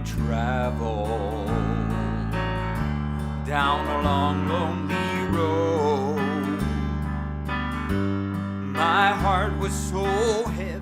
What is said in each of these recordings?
travel down a long, lonely road. My heart was so heavy.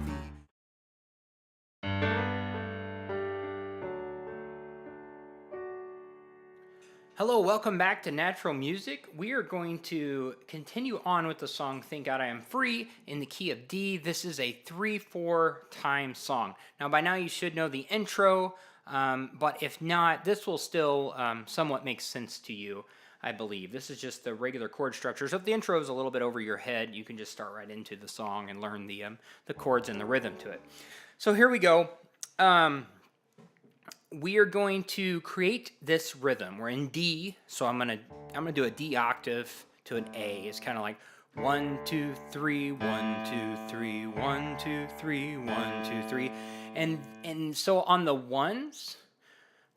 Hello, welcome back to Natural Music. We are going to continue on with the song Thank God I Am Free in the key of D. This is a 3/4 time song. Now by now you should know the intro, but if not, this will still somewhat make sense to you, I believe. This is just the regular chord structure. So if the intro is a little bit over your head, you can just start right into the song and learn the chords and the rhythm to it. So here we go. We are going to create this rhythm. We're in D, so I'm gonna do a D octave to an A. It's kind of like 1, 2, 3, 1, 2, 3, 1, 2, 3, 1, 2, 3, and so on the ones,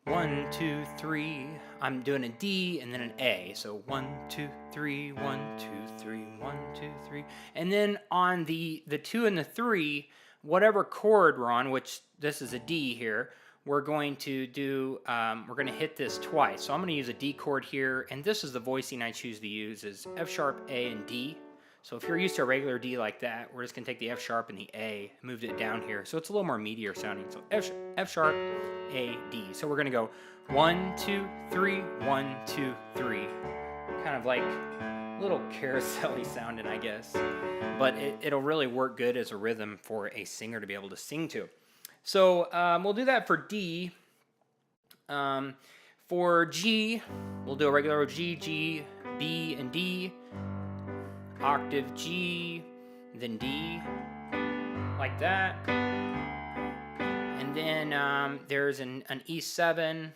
1, 2, 3, I'm doing a D and then an A. So 1, 2, 3, 1, 2, 3, 1, 2, 3, and then on the 2 and the 3, whatever chord we're on, which this is a D here. We're going to do, we're going to hit this twice. So I'm going to use a D chord here, and this is the voicing I choose to use is F sharp, A, and D. So if you're used to a regular D like that, we're just going to take the F sharp and the A, moved it down here. So it's a little more meatier sounding. So F sharp, A, D. So we're going to go 1, 2, 3, 1, 2, 3. Kind of like a little carousel-y sounding, I guess. But it'll really work good as a rhythm for a singer to be able to sing to. So we'll do that for D. For G, we'll do a regular G, G, B, and D. Octave G, then D, like that. And then there's an E7,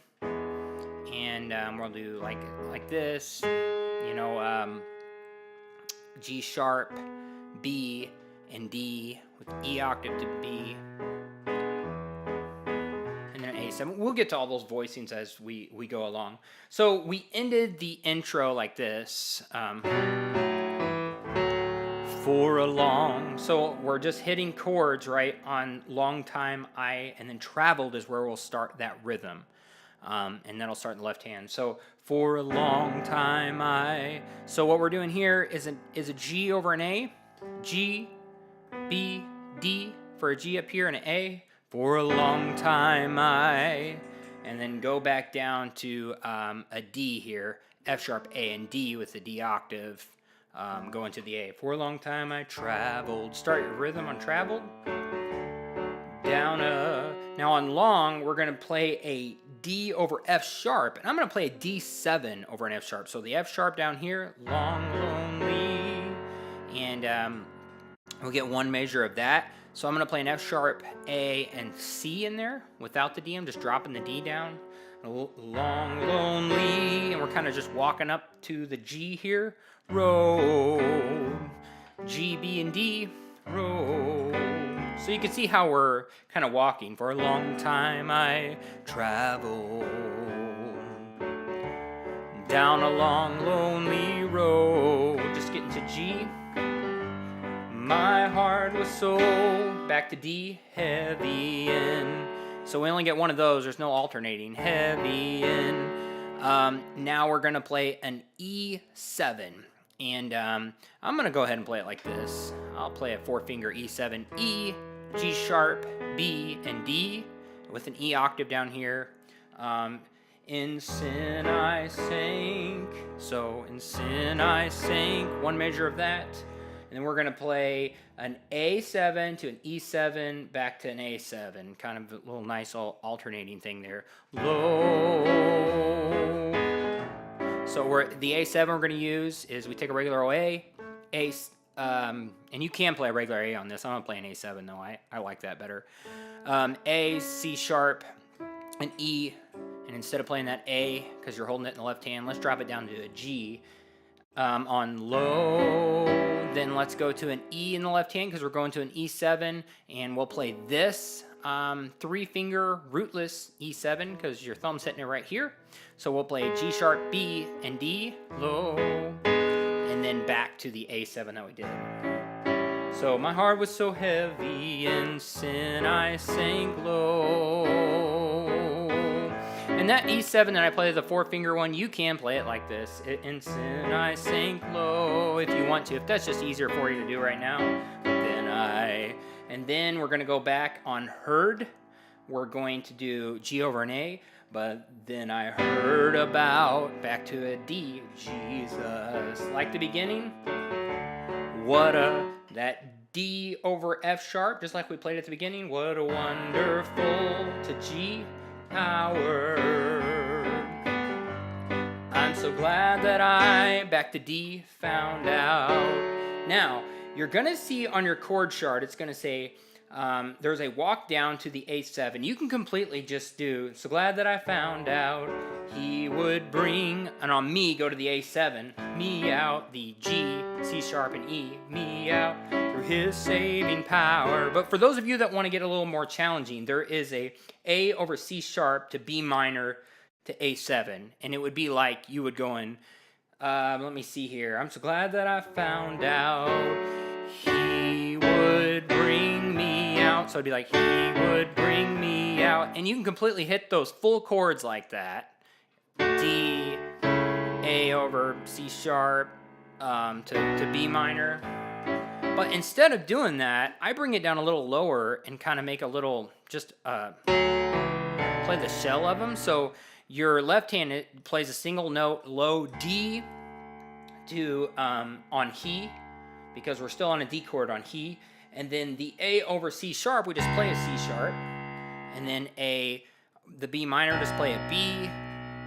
and we'll do like this. You know, G sharp, B, and D with E octave to B. A7. We'll get to all those voicings as we go along. So we ended the intro like this. For a long. So we're just hitting chords, right, on long time I, and then traveled is where we'll start that rhythm. And that'll start in the left hand. So for a long time I. So what we're doing here is a G over an A. G, B, D for a G up here and an A. For a long time I, and then go back down to a D here, F sharp, A, and D with the D octave, going to the A. For a long time I traveled. Start your rhythm on traveled. Down a. Now on long, we're going to play a D over F sharp, and I'm going to play a D7 over an F sharp. So the F sharp down here, long, lonely, and we'll get one measure of that. So I'm going to play an F sharp, A, and C in there without the D. I'm just dropping the D down. Long, lonely. And we're kind of just walking up to the G here. Road. G, B, and D. Road. So you can see how we're kind of walking. For a long time I traveled down a long, lonely road. Just getting to G. My heart was so, back to D, heavy in. So we only get one of those, there's no alternating. Heavy in. Now we're going to play an E7. And I'm going to go ahead and play it like this. I'll play a 4-finger E7, E, G sharp, B, and D, with an E octave down here. In sin I sank. So in sin I sank, one measure of that. And then we're going to play an A7 to an E7, back to an A7. Kind of a little nice alternating thing there. Low. So the A7 we're going to use is we take a regular A, and you can play a regular A on this. I'm going to play an A7 though. I like that better. A, C sharp, an E, and instead of playing that A, because you're holding it in the left hand, let's drop it down to a G on low. Then let's go to an E in the left hand because we're going to an E7, and we'll play this 3-finger rootless E7 because your thumb's hitting it right here. So we'll play G sharp, B, and D, low, and then back to the A7 that we did. So my heart was so heavy in sin I sank low. And that E7 that I play, the 4-finger one, you can play it like this. In sin I sank low, if you want to. If that's just easier for you to do right now. And then we're going to go back on heard. We're going to do G over an A. But then I heard about, back to a D, Jesus. Like the beginning, that D over F sharp, just like we played at the beginning. What a wonderful to G power. I'm so glad that I, back to D, found out. Now, you're going to see on your chord chart, it's going to say, there's a walk down to the A7. You can completely just do, so glad that I found out he would bring, and on me, go to the A7, me out, the G, C sharp, and E, me out through his saving power. But for those of you that want to get a little more challenging, there is A over C sharp to B minor to A7, and it would be like you would go in, let me see here, I'm so glad that I found out he would bring me out. So it'd be like, he would bring me out. And you can completely hit those full chords like that. D, A over C sharp, to B minor. But instead of doing that, I bring it down a little lower and kind of make a little, just play the shell of them. So your left hand, it plays a single note, low D to on He, because we're still on a D chord on He. And then the A over C sharp, we just play a C sharp. And then the B minor, just play a B.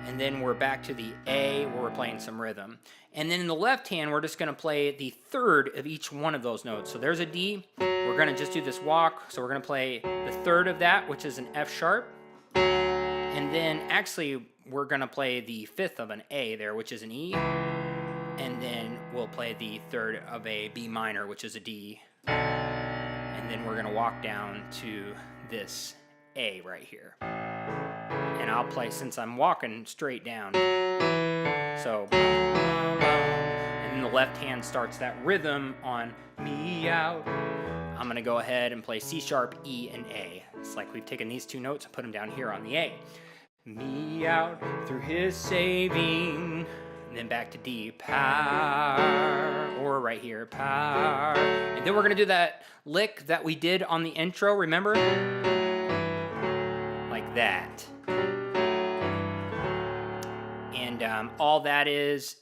And then we're back to the A where we're playing some rhythm. And then in the left hand, we're just going to play the third of each one of those notes. So there's a D. We're going to just do this walk. So we're going to play the third of that, which is an F sharp. And then actually, we're going to play the fifth of an A there, which is an E. And then we'll play the third of a B minor, which is a D. And then we're going to walk down to this A right here. And I'll play, since I'm walking straight down. So, and then the left hand starts that rhythm on me out. I'm going to go ahead and play C sharp, E, and A. It's like we've taken these two notes and put them down here on the A. Me out through his saving. And then back to D, power, or right here, power. And then we're going to do that lick that we did on the intro, remember? Like that. And all that is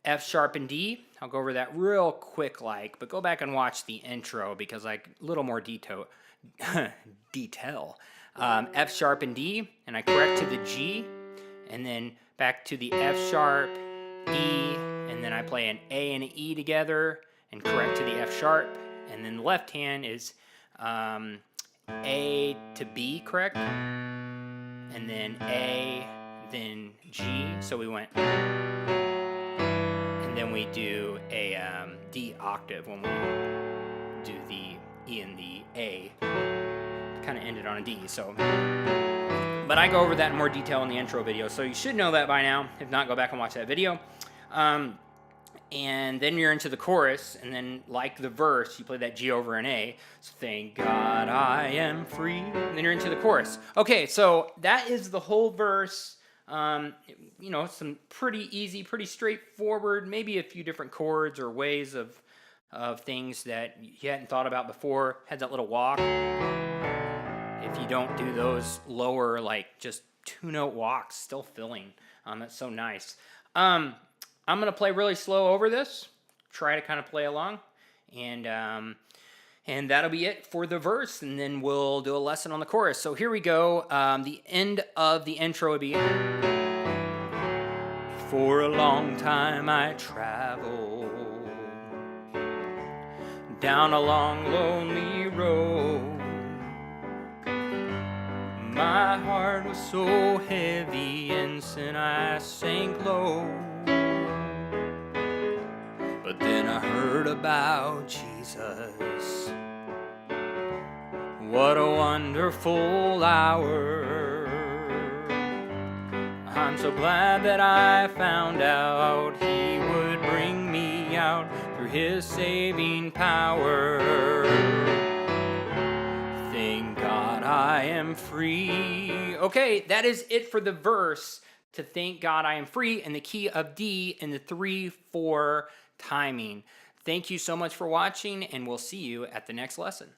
F sharp and D. I'll go over that real quick but go back and watch the intro because like a little more detail. F sharp and D, and I correct to the G, and then back to the F sharp, E, and then I play an A and an E together and correct to the F sharp, and then the left hand is A to B, correct? And then A, then G, so we went, and then we do a D octave when we do the E and the A, kind of ended on a D, so. But I go over that in more detail in the intro video, so you should know that by now. If not, go back and watch that video. And then you're into the chorus, and then like the verse, you play that G over an A. So thank God I am free. And then you're into the chorus. Okay, so that is the whole verse. You know, some pretty easy, pretty straightforward, maybe a few different chords or ways of things that you hadn't thought about before. Had that little walk. If you don't do those lower, like just 2-note walks, still filling. That's so nice. I'm going to play really slow over this. Try to kind of play along. And that'll be it for the verse. And then we'll do a lesson on the chorus. So here we go. The end of the intro would be, for a long time I traveled down a long, lonely road. My heart was so heavy, in sin I sank low. But then I heard about Jesus. What a wonderful hour. I'm so glad that I found out he would bring me out through his saving power. Thank God I am free. Okay, that is it for the verse to thank God I am free in the key of D in the 3/4 timing. Thank you so much for watching, and we'll see you at the next lesson.